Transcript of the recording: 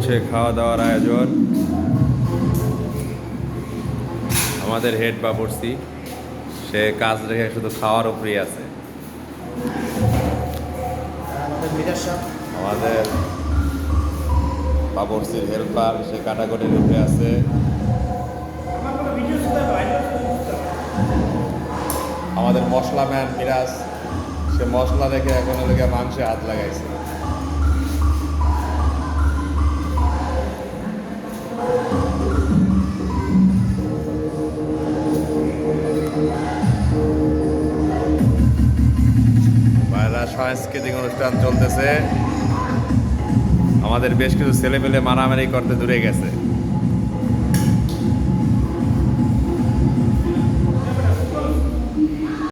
চলছে খাওয়া দাওয়ার আয়োজন। আমাদের হেড বাবুর্চি, সে কাজ রেখে শুধু খাওয়ার উপরেই আছে। আমাদের বাবুর্চির হেল্পার, সে কাটাকুটির উপরে আছে। আমাদের মশলা ম্যান মিরাজ, সে মশলা রেখে এখন ওদিকে মাংসে হাত লাগাইছে। বাইরে সাংস্কৃতিক অনুষ্ঠান চলতেছে। আমাদের বেশ কিছু ছেলেপেলে মারামারি করতে দূরে গেছে।